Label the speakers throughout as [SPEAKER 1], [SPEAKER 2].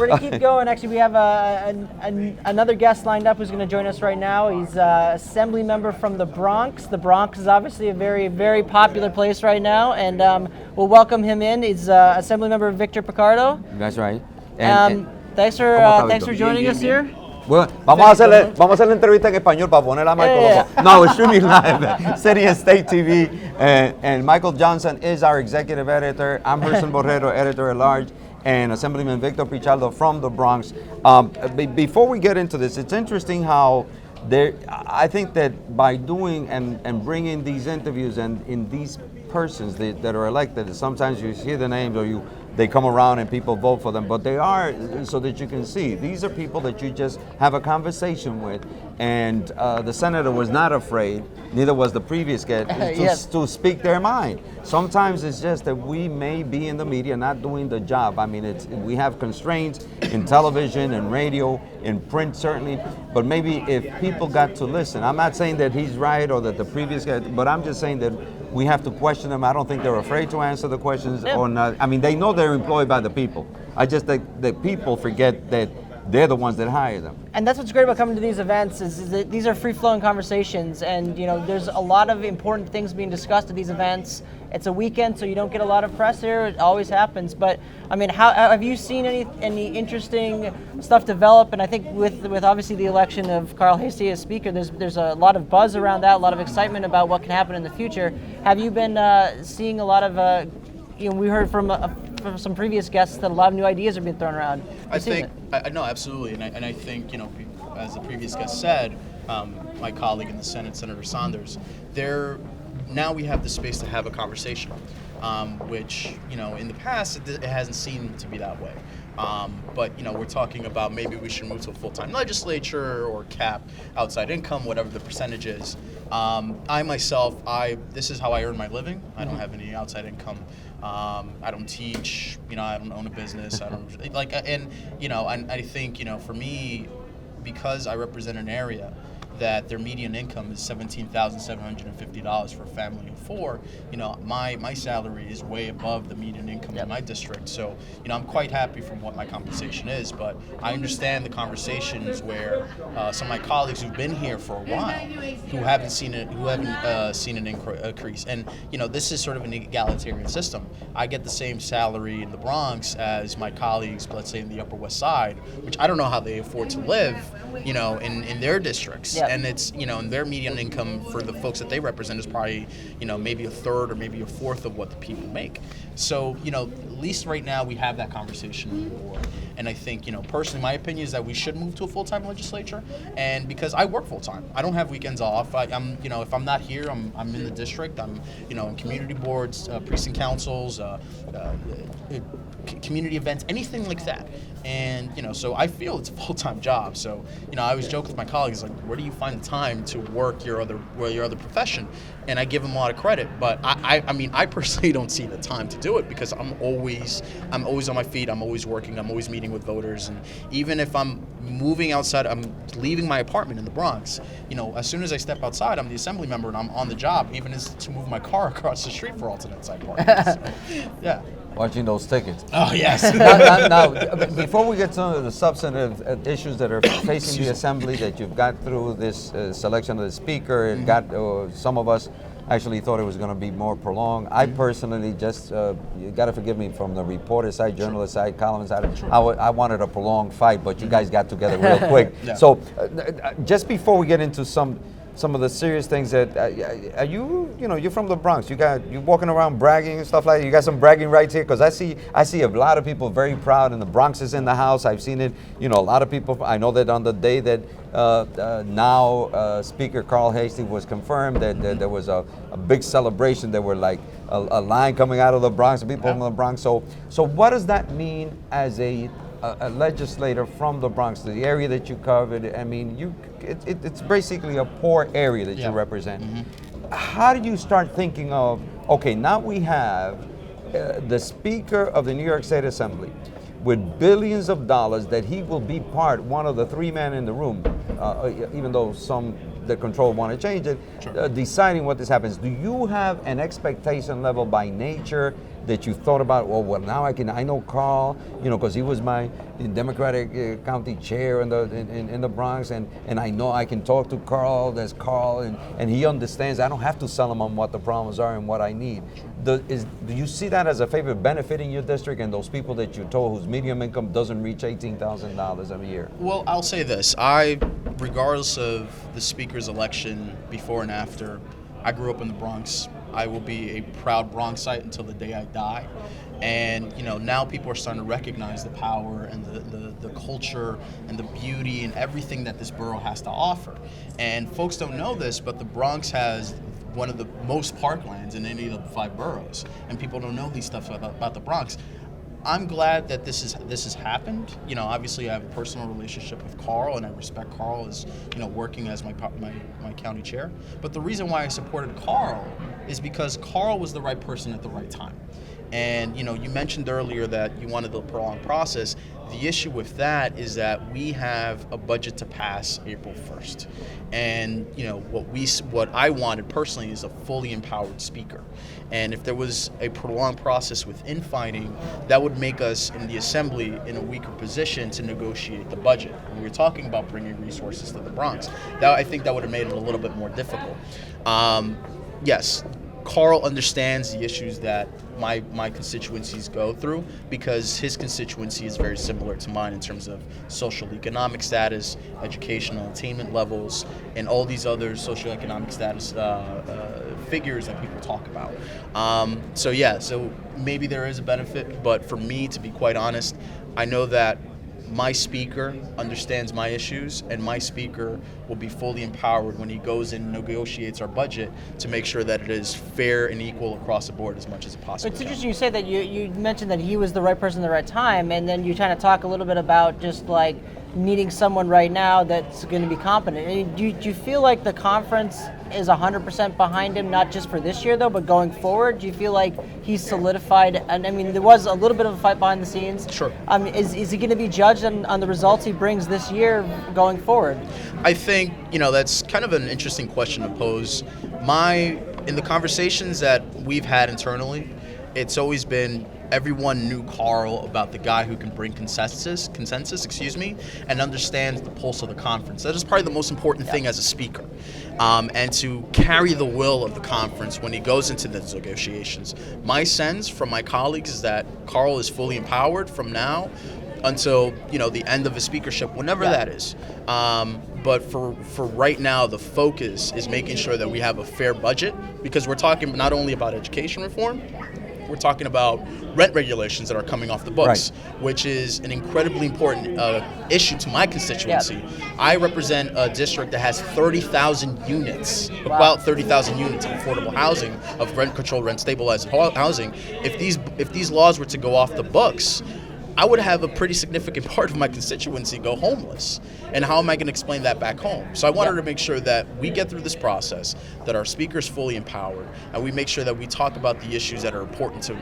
[SPEAKER 1] going to keep going. Actually, we have another guest lined up who's going to join us right now. He's an assembly member from the Bronx. The Bronx is obviously a very, very popular place right now, and we'll welcome him in. He's Assembly Member Victor Pichardo.
[SPEAKER 2] That's right.
[SPEAKER 1] Thanks for joining us here.
[SPEAKER 2] Bueno, vamos a hacer la entrevista en español para poner a Michael. No, we're streaming live. City and State TV. And Michael Johnson is our executive editor. I'm Gerson Borrero, editor at large. And Assemblyman Victor Pichardo from the Bronx. Before we get into this, it's interesting how I think that by doing and bringing these interviews and in these persons that are elected, sometimes you hear the names or they come around and people vote for them, but they are so that you can see these are people that you just have a conversation with. And the senator was not afraid, neither was the previous guest, to speak their mind. Sometimes it's just that we may be in the media not doing the job. I mean, we have constraints in television and radio, in print certainly, but maybe if people got to listen. I'm not saying that he's right or that the previous guy, but I'm just saying that we have to question them. I don't think they're afraid to answer the questions or not. I mean, they know they're employed by the people. I just think that people forget that they're the ones that hire them.
[SPEAKER 1] And that's what's great about coming to these events is that these are free-flowing conversations, and there's a lot of important things being discussed at these events. It's a weekend, so you don't get a lot of press here. It always happens. But I mean, how have you seen any interesting stuff develop? And I think with obviously the election of Carl Hastie as Speaker, there's a lot of buzz around that, a lot of excitement about what can happen in the future. Have you been seeing a lot of? We heard from some previous guests that a lot of new ideas are being thrown around.
[SPEAKER 3] No, absolutely, and I think as the previous guest said, my colleague in the Senate, Senator Saunders, now we have the space to have a conversation, which in the past it hasn't seemed to be that way. But we're talking about maybe we should move to a full-time legislature or cap outside income, whatever the percentage is. I myself, this is how I earn my living. I don't have any outside income. I don't teach. I don't own a business. I don't and I think for me, because I represent an area that their median income is $17,750 for a family of four, my salary is way above the median income in my district. So, I'm quite happy from what my compensation is, but I understand the conversations where some of my colleagues who've been here for a while, who haven't seen an increase. And, this is sort of an egalitarian system. I get the same salary in the Bronx as my colleagues, let's say in the Upper West Side, which I don't know how they afford to live, in their districts. Yeah. And it's, and their median income for the folks that they represent is probably, maybe a third or maybe a fourth of what the people make. So, at least right now we have that conversation on the board. And I think, personally, my opinion is that we should move to a full-time legislature. And because I work full-time, I don't have weekends off. I'm, if I'm not here, I'm in the district. I'm, in community boards, precinct councils, community events, anything like that. And, so I feel it's a full-time job. So, I always joke with my colleagues, like, where do you find the time to work your other profession? And I give them a lot of credit, but I personally don't see the time to do it because I'm always on my feet. I'm always working. I'm always meeting with voters. And even if I'm moving outside, I'm leaving my apartment in the Bronx. As soon as I step outside, I'm the assembly member and I'm on the job, even as to move my car across the street for alternate side parking. So, yeah.
[SPEAKER 2] Watching those tickets.
[SPEAKER 3] Oh, yes.
[SPEAKER 2] now, before we get to the substantive issues that are facing the Assembly that you've got through this selection of the Speaker, some of us actually thought it was going to be more prolonged. I personally just, you got to forgive me, from the reporter side, journalist side, columnist side, I wanted a prolonged fight, but you guys got together real quick. Yeah. So just before we get into some of the serious things that you're from the Bronx. You're walking around bragging and stuff like that. You got some bragging rights here, because I see a lot of people very proud, and the Bronx is in the house. I've seen it. A lot of people. I know that on the day that now Speaker Carl Hastie was confirmed, that there was a big celebration. There were like a line coming out of the Bronx, people from the Bronx. So what does that mean as a legislator from the Bronx, the area that you covered? I mean, it's basically a poor area that you represent. Mm-hmm. How do you start thinking of, okay, now we have the Speaker of the New York State Assembly with billions of dollars that he will be one of the three men in the room, even though some the control want to change it,
[SPEAKER 3] Sure.
[SPEAKER 2] deciding what this happens. Do you have an expectation level by nature that you thought about? Well, now I know Carl, because he was my Democratic county chair in the Bronx, and I know I can talk to Carl. There's Carl, and he understands. I don't have to sell him on what the problems are and what I need. Do you see that as a favor benefiting your district and those people that you told whose median income doesn't reach $18,000 a year?
[SPEAKER 3] Well, I'll say this. Regardless of the speaker's election before and after, I grew up in the Bronx. I will be a proud Bronxite until the day I die. And now people are starting to recognize the power and the culture and the beauty and everything that this borough has to offer. And folks don't know this, but the Bronx has one of the most parklands in any of the 5 boroughs, and people don't know these stuff about the Bronx. I'm glad that this has happened. Obviously I have a personal relationship with Carl, and I respect Carl as working as my county chair. But the reason why I supported Carl is because Carl was the right person at the right time. And you mentioned earlier that you wanted the prolonged process. The issue with that is that we have a budget to pass April 1st. And what I wanted personally is a fully empowered speaker. And if there was a prolonged process with infighting, that would make us in the assembly in a weaker position to negotiate the budget. When we're talking about bringing resources to the Bronx, I think that would have made it a little bit more difficult. Yes, Carl understands the issues that my constituencies go through, because his constituency is very similar to mine in terms of social economic status, educational attainment levels, and all these other socioeconomic status figures that people talk about. So maybe there is a benefit, but for me, to be quite honest, I know that my speaker understands my issues, and my speaker will be fully empowered when he goes in and negotiates our budget to make sure that it is fair and equal across the board as much as it possibly
[SPEAKER 1] It's
[SPEAKER 3] can.
[SPEAKER 1] interesting you say that. You mentioned that he was the right person at the right time, and then you kind of talk a little bit about just like needing someone right now that's going to be competent. And do you feel like the conference is 100% behind him, not just for this year though, but going forward? Do you feel like he's solidified? And I mean, there was a little bit of a fight behind the scenes.
[SPEAKER 3] Sure.
[SPEAKER 1] Is he going to be judged on the results he brings this year going forward?
[SPEAKER 3] I think, that's kind of an interesting question to pose. In the conversations that we've had internally, it's always been everyone knew Carl about the guy who can bring consensus, and understands the pulse of the conference. That is probably the most important thing as a speaker, and to carry the will of the conference when he goes into the negotiations. My sense from my colleagues is that Carl is fully empowered from now until the end of his speakership, whenever that is. But for right now, the focus is making sure that we have a fair budget, because we're talking not only about education reform, we're talking about rent regulations that are coming off the books, which is an incredibly important issue to my constituency.
[SPEAKER 1] Yeah.
[SPEAKER 3] I represent a district that has 30,000 units, about 30,000 units of affordable housing, of rent-controlled, rent-stabilized housing. If these laws were to go off the books, I would have a pretty significant part of my constituency go homeless. And how am I going to explain that back home? So I wanted to make sure that we get through this process, that our speaker is fully empowered, and we make sure that we talk about the issues that are important to,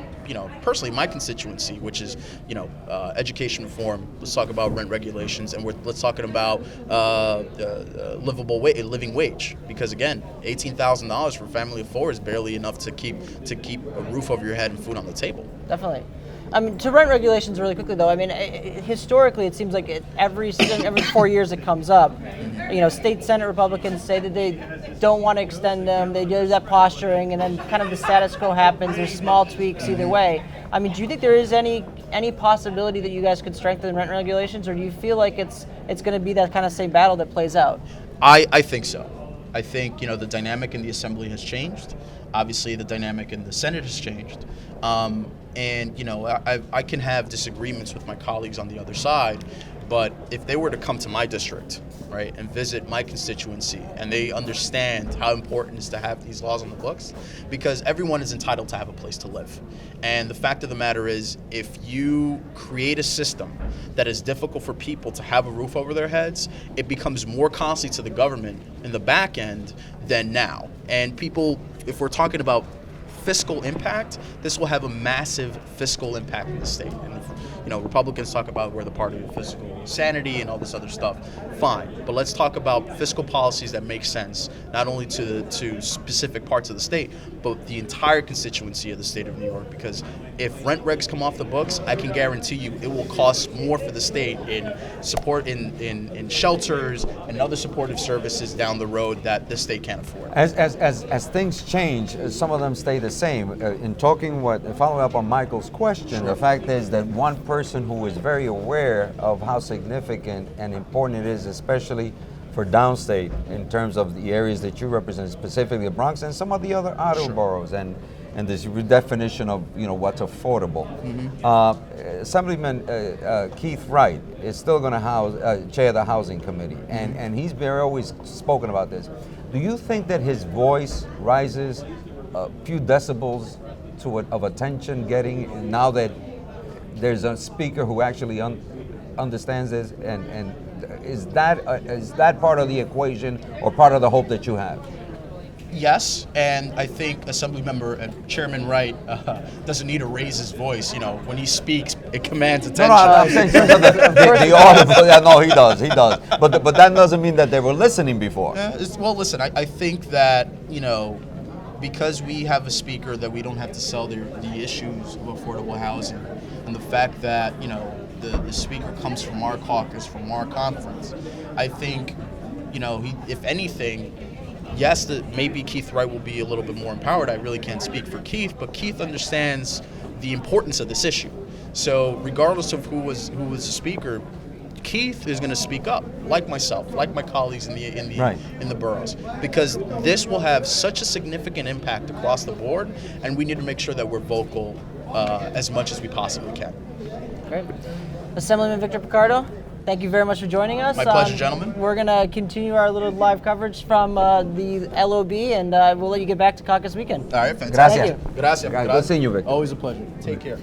[SPEAKER 3] personally my constituency, which is, education reform. Let's talk about rent regulations, and let's talk about living wage. Because again, $18,000 for a family of 4 is barely enough to keep a roof over your head and food on the table.
[SPEAKER 1] Definitely. I mean, to rent regulations really quickly though, I mean, historically it seems like every 4 years it comes up. State Senate Republicans say that they don't want to extend them, they do that posturing, and then kind of the status quo happens, there's small tweaks either way. I mean, do you think there is any possibility that you guys could strengthen rent regulations, or do you feel like it's going to be that kind of same battle that plays out?
[SPEAKER 3] I think so. I think, the dynamic in the Assembly has changed. Obviously, the dynamic in the Senate has changed. And I can have disagreements with my colleagues on the other side, but if they were to come to my district, right, and visit my constituency, and they understand how important it is to have these laws on the books, because everyone is entitled to have a place to live. And the fact of the matter is, if you create a system that is difficult for people to have a roof over their heads, it becomes more costly to the government in the back end than now. And people, if we're talking about fiscal impact, this will have a massive fiscal impact in the state. And Republicans talk about we're the party of fiscal sanity and all this other stuff. Fine, but let's talk about fiscal policies that make sense, not only to specific parts of the state, but the entire constituency of the state of New York. Because if rent regs come off the books, I can guarantee you it will cost more for the state in support in shelters and other supportive services down the road that the state can't afford.
[SPEAKER 2] As things change, some of them stay the same. Following up on Michael's question, the fact is that one person who is very aware of how significant and important it is, especially for downstate in terms of the areas that you represent, specifically the Bronx and some of the other outer boroughs, and this redefinition of what's affordable. Assemblyman Keith Wright is still going to chair the Housing Committee, and he's always spoken about this. Do you think that his voice rises a few decibels of attention getting now that there's a speaker who actually understands this, and is that part of the equation or part of the hope that you have?
[SPEAKER 3] Yes, and I think Assemblymember and Chairman Wright doesn't need to raise his voice. When he speaks, it commands attention.
[SPEAKER 2] No, I'm saying in terms of the audible. Yeah, no, he does. But that doesn't mean that they were listening before.
[SPEAKER 3] Well, listen, I think that because we have a speaker that we don't have to sell the issues of affordable housing, and the fact that the speaker comes from our caucus, from our conference, I think if anything. Yes, maybe Keith Wright will be a little bit more empowered. I really can't speak for Keith, but Keith understands the importance of this issue. So regardless of who was the speaker, Keith is going to speak up, like myself, like my colleagues in the boroughs, because this will have such a significant impact across the board, and we need to make sure that we're vocal as much as we possibly can.
[SPEAKER 1] Great. Assemblyman Victor Pichardo, thank you very much for joining us.
[SPEAKER 3] My pleasure, gentlemen.
[SPEAKER 1] We're going to continue our little live coverage from the LOB, and we'll let you get back to Caucus Weekend.
[SPEAKER 3] All right, fantastic.
[SPEAKER 2] Gracias.
[SPEAKER 3] Gracias.
[SPEAKER 2] Good seeing you, Victor.
[SPEAKER 3] Always a pleasure. Take care.